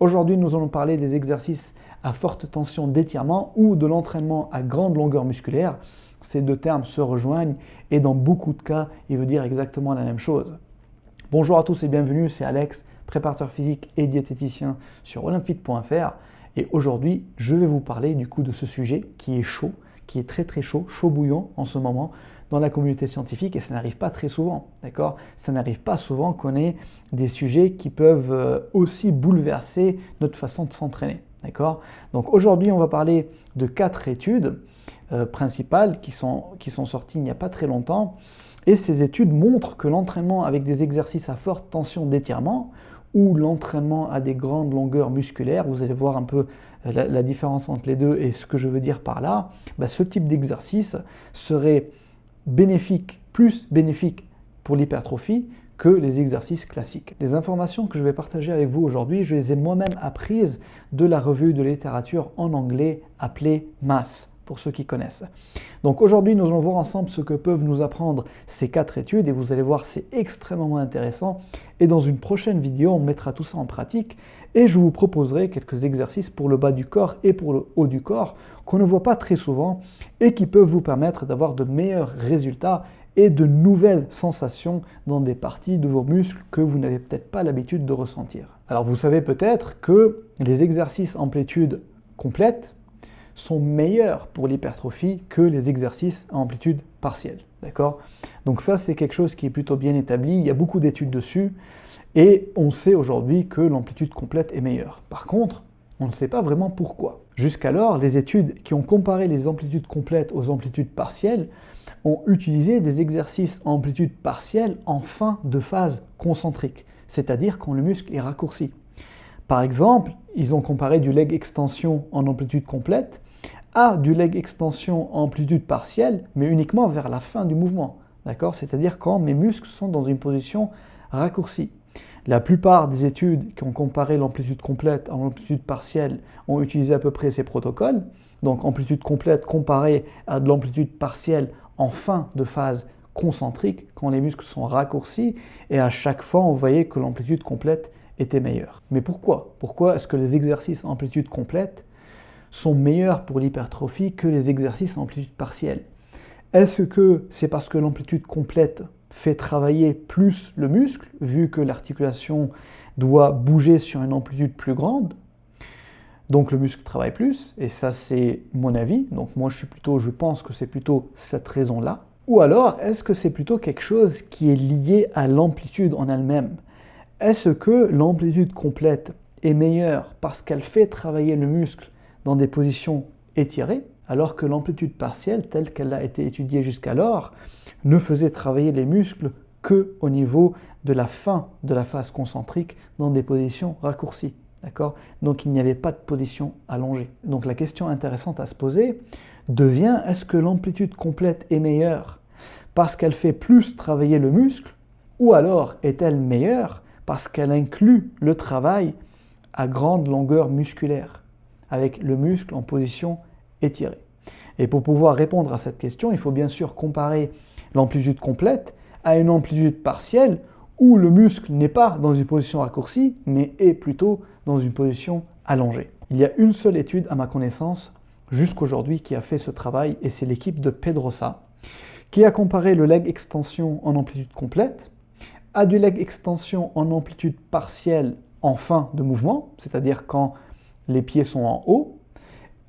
Aujourd'hui, nous allons parler des exercices à forte tension d'étirement ou de l'entraînement à grande longueur musculaire. Ces deux termes se rejoignent et dans beaucoup de cas, ils veulent dire exactement la même chose. Bonjour à tous et bienvenue, c'est Alex, préparateur physique et diététicien sur olympefit.fr. Et aujourd'hui, je vais vous parler du coup de ce sujet qui est chaud, qui est très chaud, chaud bouillant en ce moment dans la communauté scientifique et ça n'arrive pas très souvent, d'accord ? Ça n'arrive pas souvent qu'on ait des sujets qui peuvent aussi bouleverser notre façon de s'entraîner, d'accord ? Donc aujourd'hui, on va parler de 4 études principales qui sont sorties il n'y a pas très longtemps et ces études montrent que l'entraînement avec des exercices à forte tension d'étirement ou l'entraînement à des grandes longueurs musculaires, vous allez voir un peu la différence entre les deux et ce que je veux dire par là, ce type d'exercice serait plus bénéfique pour l'hypertrophie que les exercices classiques. Les informations que je vais partager avec vous aujourd'hui, je les ai moi-même apprises de la revue de littérature en anglais appelée MASS, pour ceux qui connaissent. Donc aujourd'hui, nous allons voir ensemble ce que peuvent nous apprendre ces 4 études et vous allez voir, c'est extrêmement intéressant. Et dans une prochaine vidéo, on mettra tout ça en pratique et je vous proposerai quelques exercices pour le bas du corps et pour le haut du corps qu'on ne voit pas très souvent et qui peuvent vous permettre d'avoir de meilleurs résultats et de nouvelles sensations dans des parties de vos muscles que vous n'avez peut-être pas l'habitude de ressentir. Alors vous savez peut-être que les exercices amplitude complète sont meilleurs pour l'hypertrophie que les exercices à amplitude partielle. D'accord ? Donc ça, c'est quelque chose qui est plutôt bien établi. Il y a beaucoup d'études dessus et on sait aujourd'hui que l'amplitude complète est meilleure. Par contre, on ne sait pas vraiment pourquoi. Jusqu'alors, les études qui ont comparé les amplitudes complètes aux amplitudes partielles ont utilisé des exercices à amplitude partielle en fin de phase concentrique, c'est-à-dire quand le muscle est raccourci. Par exemple, ils ont comparé du leg extension en amplitude complète à du leg extension en amplitude partielle, mais uniquement vers la fin du mouvement. D'accord ? C'est-à-dire quand mes muscles sont dans une position raccourcie. La plupart des études qui ont comparé l'amplitude complète à l'amplitude partielle ont utilisé à peu près ces protocoles. Donc amplitude complète comparée à de l'amplitude partielle en fin de phase concentrique, quand les muscles sont raccourcis, et à chaque fois on voyait que l'amplitude complète était meilleure. Mais pourquoi ? Pourquoi est-ce que les exercices à amplitude complète sont meilleurs pour l'hypertrophie que les exercices à amplitude partielle ? Est-ce que c'est parce que l'amplitude complète fait travailler plus le muscle, vu que l'articulation doit bouger sur une amplitude plus grande ? Donc le muscle travaille plus, et ça c'est mon avis, donc moi je pense que c'est plutôt cette raison-là. Ou alors, est-ce que c'est plutôt quelque chose qui est lié à l'amplitude en elle-même ? Est-ce que l'amplitude complète est meilleure parce qu'elle fait travailler le muscle dans des positions étirées, alors que l'amplitude partielle, telle qu'elle a été étudiée jusqu'alors, ne faisait travailler les muscles qu'au niveau de la fin de la phase concentrique dans des positions raccourcies. D'accord ? Donc il n'y avait pas de position allongée. Donc la question intéressante à se poser devient, est-ce que l'amplitude complète est meilleure parce qu'elle fait plus travailler le muscle, ou alors est-elle meilleure parce qu'elle inclut le travail à grande longueur musculaire, avec le muscle en position étirée. Et pour pouvoir répondre à cette question, il faut bien sûr comparer l'amplitude complète à une amplitude partielle où le muscle n'est pas dans une position raccourcie, mais est plutôt dans une position allongée. Il y a une seule étude à ma connaissance jusqu'aujourd'hui qui a fait ce travail, et c'est l'équipe de Pedrosa, qui a comparé le leg extension en amplitude complète à du leg extension en amplitude partielle en fin de mouvement, c'est-à-dire quand les pieds sont en haut,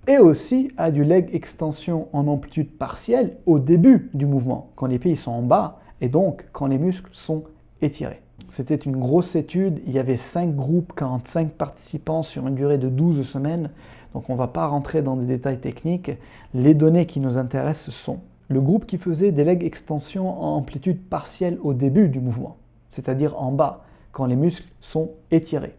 et aussi à du leg extension en amplitude partielle au début du mouvement, quand les pieds sont en bas, et donc quand les muscles sont étirés. C'était une grosse étude, il y avait 5 groupes, 45 participants sur une durée de 12 semaines, donc on ne va pas rentrer dans des détails techniques. Les données qui nous intéressent sont le groupe qui faisait des leg extensions en amplitude partielle au début du mouvement, c'est-à-dire en bas, quand les muscles sont étirés,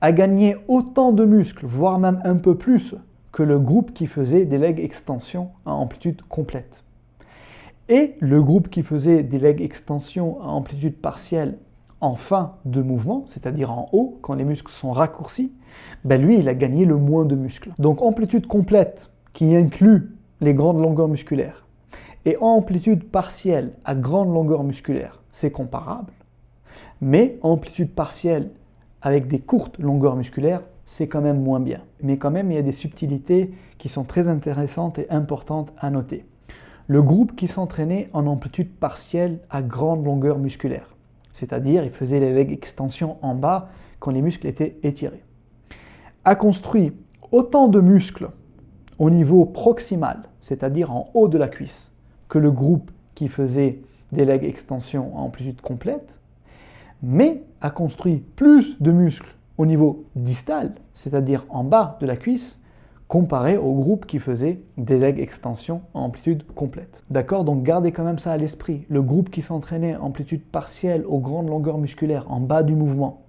a gagné autant de muscles, voire même un peu plus, que le groupe qui faisait des leg extensions à amplitude complète. Et le groupe qui faisait des leg extensions à amplitude partielle en fin de mouvement, c'est-à-dire en haut, quand les muscles sont raccourcis, lui, il a gagné le moins de muscles. Donc amplitude complète, qui inclut les grandes longueurs musculaires, et amplitude partielle à grande longueur musculaire, c'est comparable, mais amplitude partielle avec des courtes longueurs musculaires, c'est quand même moins bien. Mais quand même, il y a des subtilités qui sont très intéressantes et importantes à noter. Le groupe qui s'entraînait en amplitude partielle à grande longueur musculaire, c'est-à-dire il faisait les leg extensions en bas quand les muscles étaient étirés, a construit autant de muscles au niveau proximal, c'est-à-dire en haut de la cuisse, que le groupe qui faisait des leg extensions à amplitude complète, mais a construit plus de muscles au niveau distal, c'est-à-dire en bas de la cuisse, comparé au groupe qui faisait des leg extensions à amplitude complète. D'accord? Donc gardez quand même ça à l'esprit. Le groupe qui s'entraînait en amplitude partielle aux grandes longueurs musculaires en bas du mouvement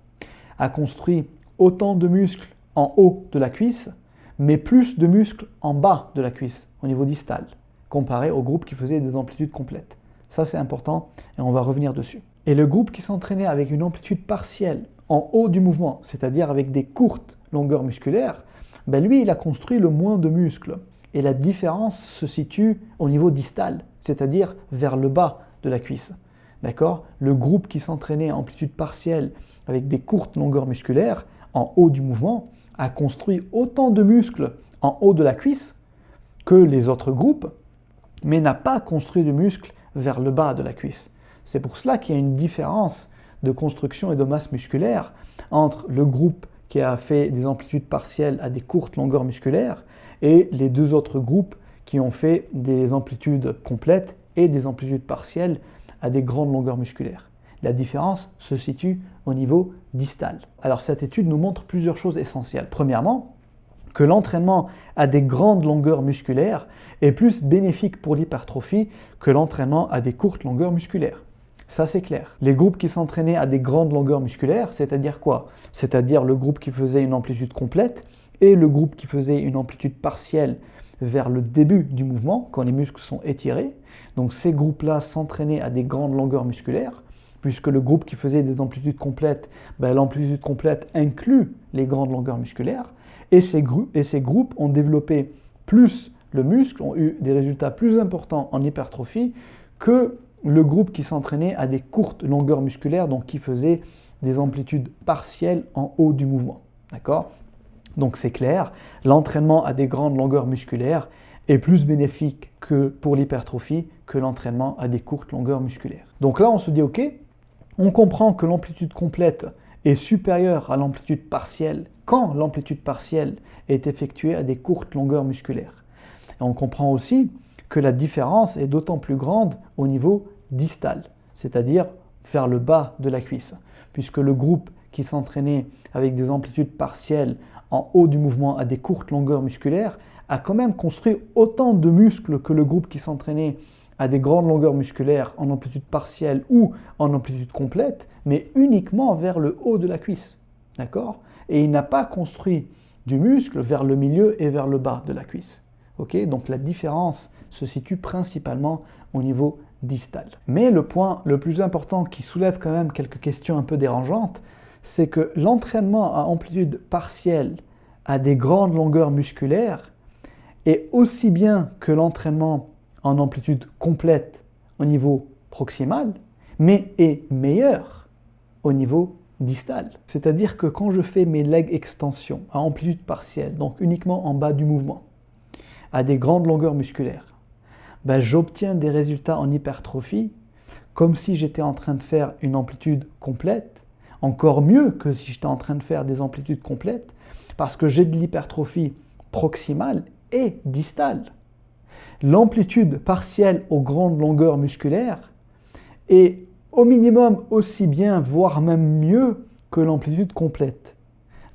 a construit autant de muscles en haut de la cuisse, mais plus de muscles en bas de la cuisse, au niveau distal, comparé au groupe qui faisait des amplitudes complètes. Ça c'est important et on va revenir dessus. Et le groupe qui s'entraînait avec une amplitude partielle en haut du mouvement, c'est-à-dire avec des courtes longueurs musculaires, lui, il a construit le moins de muscles. Et la différence se situe au niveau distal, c'est-à-dire vers le bas de la cuisse. D'accord? Le groupe qui s'entraînait à amplitude partielle avec des courtes longueurs musculaires en haut du mouvement a construit autant de muscles en haut de la cuisse que les autres groupes, mais n'a pas construit de muscles vers le bas de la cuisse. C'est pour cela qu'il y a une différence de construction et de masse musculaire entre le groupe qui a fait des amplitudes partielles à des courtes longueurs musculaires et les deux autres groupes qui ont fait des amplitudes complètes et des amplitudes partielles à des grandes longueurs musculaires. La différence se situe au niveau distal. Alors cette étude nous montre plusieurs choses essentielles. Premièrement, que l'entraînement à des grandes longueurs musculaires est plus bénéfique pour l'hypertrophie que l'entraînement à des courtes longueurs musculaires. Ça c'est clair. Les groupes qui s'entraînaient à des grandes longueurs musculaires, c'est-à-dire quoi? C'est-à-dire le groupe qui faisait une amplitude complète et le groupe qui faisait une amplitude partielle vers le début du mouvement, quand les muscles sont étirés. Donc ces groupes-là s'entraînaient à des grandes longueurs musculaires, puisque le groupe qui faisait des amplitudes complètes, l'amplitude complète inclut les grandes longueurs musculaires. Et ces groupes ont développé plus le muscle, ont eu des résultats plus importants en hypertrophie que le groupe qui s'entraînait à des courtes longueurs musculaires, donc qui faisait des amplitudes partielles en haut du mouvement. D'accord? Donc c'est clair, l'entraînement à des grandes longueurs musculaires est plus bénéfique que pour l'hypertrophie que l'entraînement à des courtes longueurs musculaires. Donc là on se dit ok, on comprend que l'amplitude complète est supérieure à l'amplitude partielle quand l'amplitude partielle est effectuée à des courtes longueurs musculaires. Et on comprend aussi que la différence est d'autant plus grande au niveau distal, c'est-à-dire vers le bas de la cuisse, puisque le groupe qui s'entraînait avec des amplitudes partielles en haut du mouvement à des courtes longueurs musculaires a quand même construit autant de muscles que le groupe qui s'entraînait à des grandes longueurs musculaires en amplitude partielle ou en amplitude complète, mais uniquement vers le haut de la cuisse. D'accord? Et il n'a pas construit du muscle vers le milieu et vers le bas de la cuisse. Okay? Donc la différence se situe principalement au niveau distal. Mais le point le plus important qui soulève quand même quelques questions un peu dérangeantes, c'est que l'entraînement à amplitude partielle à des grandes longueurs musculaires est aussi bien que l'entraînement en amplitude complète au niveau proximal, mais est meilleur au niveau distal. C'est-à-dire que quand je fais mes leg extensions à amplitude partielle, donc uniquement en bas du mouvement, à des grandes longueurs musculaires, j'obtiens des résultats en hypertrophie comme si j'étais en train de faire une amplitude complète, encore mieux que si j'étais en train de faire des amplitudes complètes, parce que j'ai de l'hypertrophie proximale et distale. L'amplitude partielle aux grandes longueurs musculaires est au minimum aussi bien, voire même mieux que l'amplitude complète.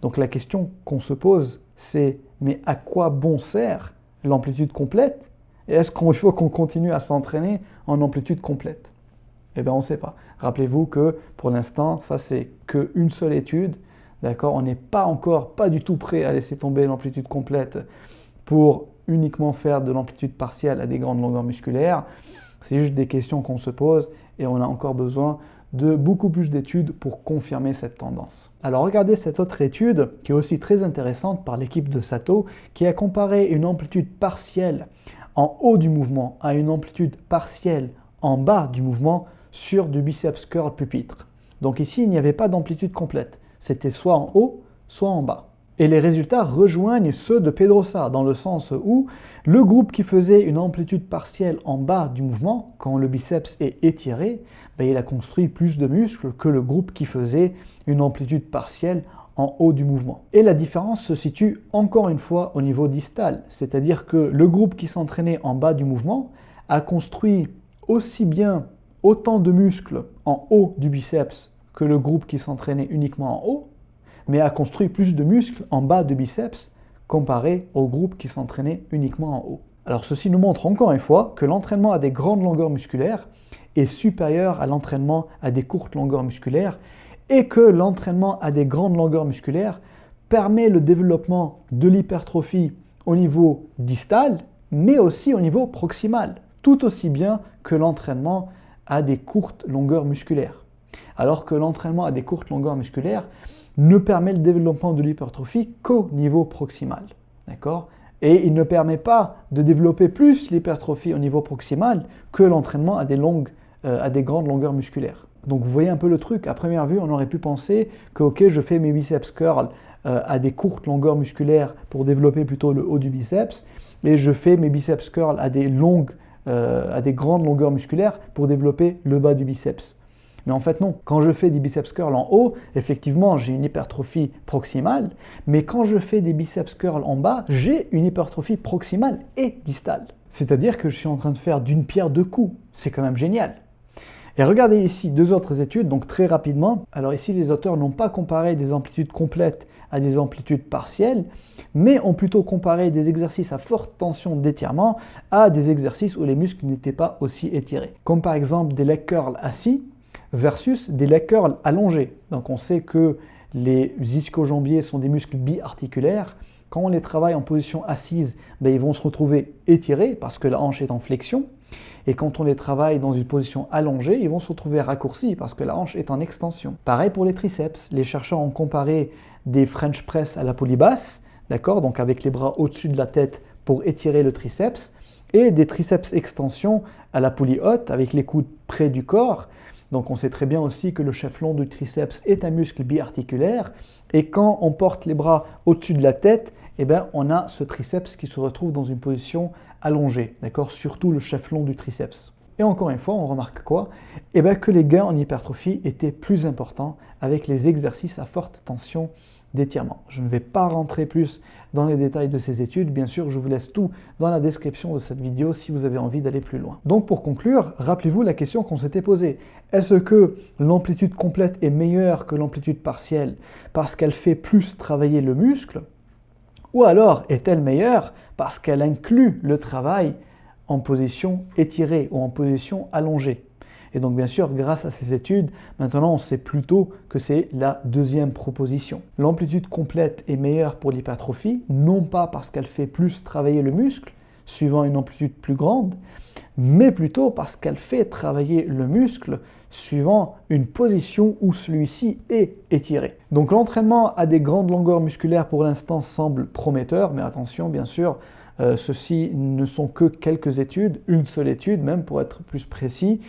Donc la question qu'on se pose, c'est mais à quoi bon sert l'amplitude complète? Et est-ce qu'il faut qu'on continue à s'entraîner en amplitude complète? Eh bien, on ne sait pas. Rappelez-vous que pour l'instant, ça c'est qu'une seule étude. D'accord? On n'est pas du tout prêt à laisser tomber l'amplitude complète pour uniquement faire de l'amplitude partielle à des grandes longueurs musculaires. C'est juste des questions qu'on se pose et on a encore besoin de beaucoup plus d'études pour confirmer cette tendance. Alors regardez cette autre étude qui est aussi très intéressante par l'équipe de Sato qui a comparé une amplitude partielle en haut du mouvement à une amplitude partielle en bas du mouvement sur du biceps curl pupitre. Donc ici, il n'y avait pas d'amplitude complète. C'était soit en haut, soit en bas. Et les résultats rejoignent ceux de Pedrosa, dans le sens où le groupe qui faisait une amplitude partielle en bas du mouvement, quand le biceps est étiré, il a construit plus de muscles que le groupe qui faisait une amplitude partielle en haut du mouvement. Et la différence se situe encore une fois au niveau distal, c'est-à-dire que le groupe qui s'entraînait en bas du mouvement a construit aussi bien autant de muscles en haut du biceps que le groupe qui s'entraînait uniquement en haut, mais a construit plus de muscles en bas du biceps comparé au groupe qui s'entraînait uniquement en haut. Alors ceci nous montre encore une fois que l'entraînement à des grandes longueurs musculaires est supérieur à l'entraînement à des courtes longueurs musculaires et que l'entraînement à des grandes longueurs musculaires permet le développement de l'hypertrophie au niveau distal, mais aussi au niveau proximal, tout aussi bien que l'entraînement à des courtes longueurs musculaires. Alors que l'entraînement à des courtes longueurs musculaires ne permet le développement de l'hypertrophie qu'au niveau proximal. D'accord ? Et il ne permet pas de développer plus l'hypertrophie au niveau proximal que l'entraînement à des grandes longueurs musculaires. Donc vous voyez un peu le truc. À première vue, on aurait pu penser que ok, je fais mes biceps curls à des courtes longueurs musculaires pour développer plutôt le haut du biceps, et je fais mes biceps curls à des grandes longueurs musculaires pour développer le bas du biceps. Mais en fait non, quand je fais des biceps curls en haut, effectivement j'ai une hypertrophie proximale, mais quand je fais des biceps curls en bas, j'ai une hypertrophie proximale et distale. C'est-à-dire que je suis en train de faire d'une pierre deux coups, c'est quand même génial. Et regardez ici deux autres études, donc très rapidement. Alors ici les auteurs n'ont pas comparé des amplitudes complètes à des amplitudes partielles, mais ont plutôt comparé des exercices à forte tension d'étirement à des exercices où les muscles n'étaient pas aussi étirés. Comme par exemple des leg curls assis, versus des leg curls allongés. Donc on sait que les ischio-jambiers sont des muscles biarticulaires. Quand on les travaille en position assise, ils vont se retrouver étirés parce que la hanche est en flexion. Et quand on les travaille dans une position allongée, ils vont se retrouver raccourcis parce que la hanche est en extension. Pareil pour les triceps. Les chercheurs ont comparé des French press à la poulie basse, d'accord, donc avec les bras au-dessus de la tête pour étirer le triceps, et des triceps extension à la poulie haute avec les coudes près du corps. Donc on sait très bien aussi que le chef-long du triceps est un muscle biarticulaire, et quand on porte les bras au-dessus de la tête, on a ce triceps qui se retrouve dans une position allongée, d'accord, surtout le chef-long du triceps. Et encore une fois, on remarque quoi ? Que les gains en hypertrophie étaient plus importants avec les exercices à forte tension d'étirement. Je ne vais pas rentrer plus dans les détails de ces études, bien sûr, je vous laisse tout dans la description de cette vidéo si vous avez envie d'aller plus loin. Donc pour conclure, rappelez-vous la question qu'on s'était posée. Est-ce que l'amplitude complète est meilleure que l'amplitude partielle parce qu'elle fait plus travailler le muscle ? Ou alors est-elle meilleure parce qu'elle inclut le travail en position étirée ou en position allongée ? Et donc bien sûr, grâce à ces études, maintenant on sait plutôt que c'est la deuxième proposition. L'amplitude complète est meilleure pour l'hypertrophie, non pas parce qu'elle fait plus travailler le muscle, suivant une amplitude plus grande, mais plutôt parce qu'elle fait travailler le muscle suivant une position où celui-ci est étiré. Donc l'entraînement à des grandes longueurs musculaires pour l'instant semble prometteur, mais attention bien sûr, ceci ne sont que quelques études, une seule étude même pour être plus précis,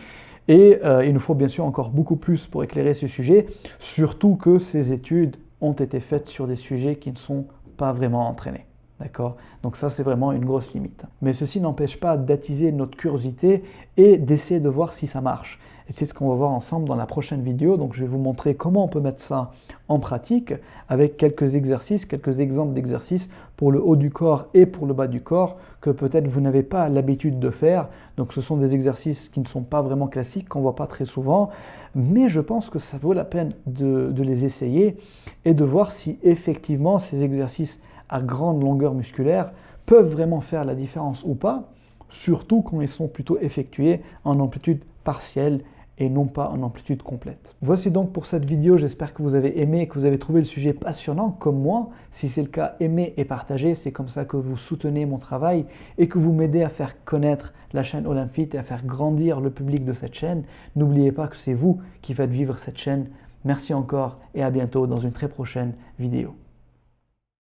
et il nous faut bien sûr encore beaucoup plus pour éclairer ce sujet, surtout que ces études ont été faites sur des sujets qui ne sont pas vraiment entraînés. D'accord ? Donc ça, c'est vraiment une grosse limite. Mais ceci n'empêche pas d'attiser notre curiosité et d'essayer de voir si ça marche. Et c'est ce qu'on va voir ensemble dans la prochaine vidéo. Donc je vais vous montrer comment on peut mettre ça en pratique avec quelques exercices, quelques exemples d'exercices pour le haut du corps et pour le bas du corps que peut-être vous n'avez pas l'habitude de faire. Donc ce sont des exercices qui ne sont pas vraiment classiques, qu'on ne voit pas très souvent. Mais je pense que ça vaut la peine de les essayer et de voir si effectivement ces exercices à grande longueur musculaire peuvent vraiment faire la différence ou pas, surtout quand ils sont plutôt effectués en amplitude partielle et non pas en amplitude complète. Voici donc pour cette vidéo, j'espère que vous avez aimé et que vous avez trouvé le sujet passionnant comme moi. Si c'est le cas, aimez et partagez, c'est comme ça que vous soutenez mon travail et que vous m'aidez à faire connaître la chaîne Olympfit et à faire grandir le public de cette chaîne. N'oubliez pas que c'est vous qui faites vivre cette chaîne. Merci encore et à bientôt dans une très prochaine vidéo.